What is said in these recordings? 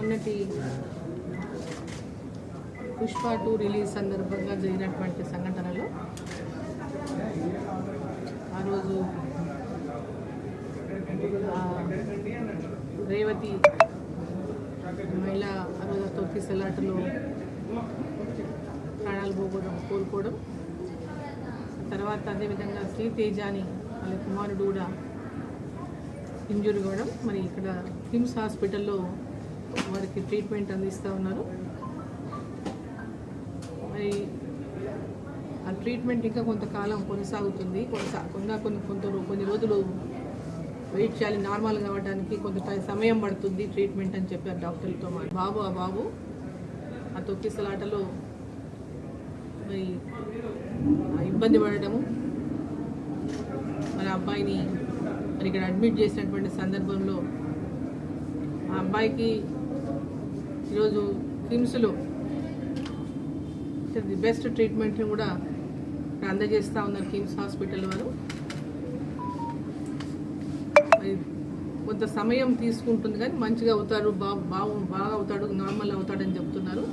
మొన్నటి పుష్ప 2 రిలీజ్ సందర్భంగా జరిగినటువంటి సంఘటనలో ఆ రోజు రేవతి మహిళ ఆ రోజు తొక్కిసలాటలో ప్రాణాలు కోల్పోవడం, తర్వాత అదేవిధంగా శ్రీ తేజాని వాళ్ళ కుమారుడు కూడా ఇంజూరీ అవ్వడం, మరి ఇక్కడ కిమ్స్ హాస్పిటల్లో వారికి ట్రీట్మెంట్ అందిస్తూ ఉన్నారు. మరి ఆ ట్రీట్మెంట్ ఇంకా కొంతకాలం కొనసాగుతుంది. కొన్ని రోజులు వెయిట్ చేయాలి, నార్మల్ కావడానికి కొంత సమయం పడుతుంది ట్రీట్మెంట్ అని చెప్పారు డాక్టర్లతో. ఆ బాబు ఆ తొక్కిసలాటలో మరి ఇబ్బంది పడటము, మరి అబ్బాయిని మరి ఇక్కడ అడ్మిట్ చేసినటువంటి సందర్భంలో ఆ అబ్బాయికి ఈరోజు కిమ్స్లో ది బెస్ట్ ట్రీట్మెంట్ని కూడా అందజేస్తూ ఉన్నారు కిమ్స్ హాస్పిటల్ వారు. మరి కొంత సమయం తీసుకుంటుంది కానీ మంచిగా అవుతాడు, బాగా అవుతాడు, నార్మల్ అవుతాడని చెప్తున్నారు.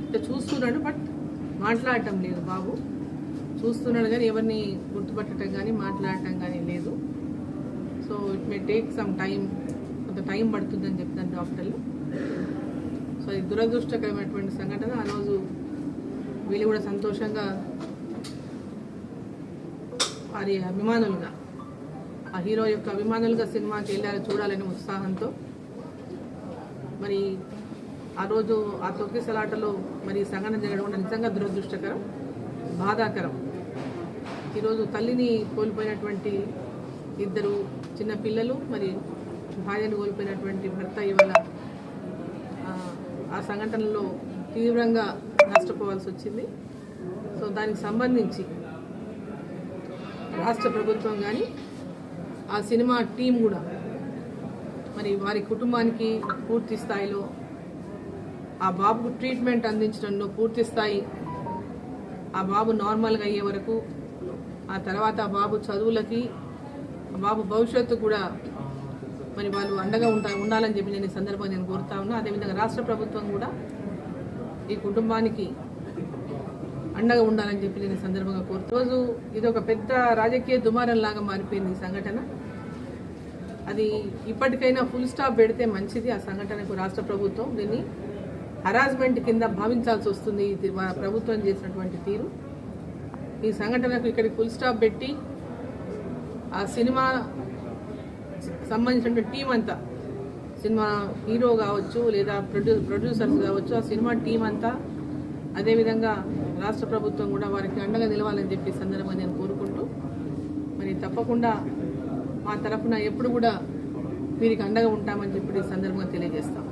అంటే చూస్తున్నాడు, బట్ మాట్లాడటం లేదు. బాబు చూస్తున్నాడు కానీ ఎవరిని గుర్తుపట్టడం కానీ మాట్లాడటం కానీ లేదు. So it may take some time, కొంత టైం పడుతుందని చెప్తున్నారు డాక్టర్లు. సో ఇది దురదృష్టకరమైనటువంటి సంఘటన. ఆ రోజు వీళ్ళు కూడా సంతోషంగా వారి అభిమానులుగా, ఆ హీరో యొక్క అభిమానులుగా సినిమాకి వెళ్ళారు చూడాలనే ఉత్సాహంతో. మరి ఆ రోజు ఆ తొక్కిసలాటలో మరి సంఘటన జరగడం నిజంగా దురదృష్టకరం, బాధాకరం. ఈరోజు తల్లిని కోల్పోయినటువంటి ఇద్దరు చిన్న పిల్లలు, మరి భార్యను కోల్పోయినటువంటి భర్త ఇవాళ ఆ సంఘటనలో తీవ్రంగా నష్టపోవాల్సి వచ్చింది. సో దానికి సంబంధించి రాష్ట్ర ప్రభుత్వం కానీ ఆ సినిమా టీం కూడా మరి వారి కుటుంబానికి పూర్తి స్థాయిలో ఆ బాబుకు ట్రీట్మెంట్ అందించడంలో పూర్తి స్థాయి, ఆ బాబు నార్మల్గా అయ్యే వరకు, ఆ తర్వాత ఆ బాబు చదువులకి, ఆ బాబు భవిష్యత్తు కూడా మరి వాళ్ళు అండగా ఉండాలని చెప్పి నేను ఈ సందర్భంగా నేను కోరుతా ఉన్నా. అదేవిధంగా రాష్ట్ర ప్రభుత్వం కూడా ఈ కుటుంబానికి అండగా ఉండాలని చెప్పి నేను సందర్భంగా కోరుతూ, రోజు ఇది ఒక పెద్ద రాజకీయ దుమారంలాగా మారిపోయింది ఈ సంఘటన. అది ఇప్పటికైనా ఫుల్ స్టాప్ పెడితే మంచిది. ఆ సంఘటనకు రాష్ట్ర ప్రభుత్వం దీన్ని హరాస్మెంట్ కింద భావించాల్సి వస్తుంది. ఇది ప్రభుత్వం చేసినటువంటి తీరు. ఈ సంఘటనకు ఇక్కడికి ఫుల్ స్టాప్ పెట్టి ఆ సినిమా సంబంధించిన టీం అంతా, సినిమా హీరో కావచ్చు లేదా ప్రొడ్యూసర్స్ కావచ్చు, ఆ సినిమా టీం అంతా, అదేవిధంగా రాష్ట్ర ప్రభుత్వం కూడా వారికి అండగా నిలవాలని చెప్పి సందర్భంగా నేను కోరుకుంటూ, మరి తప్పకుండా మా తరఫున ఎప్పుడు కూడా వీరికి అండగా ఉంటామని చెప్పి ఈ సందర్భంగా తెలియజేస్తాం.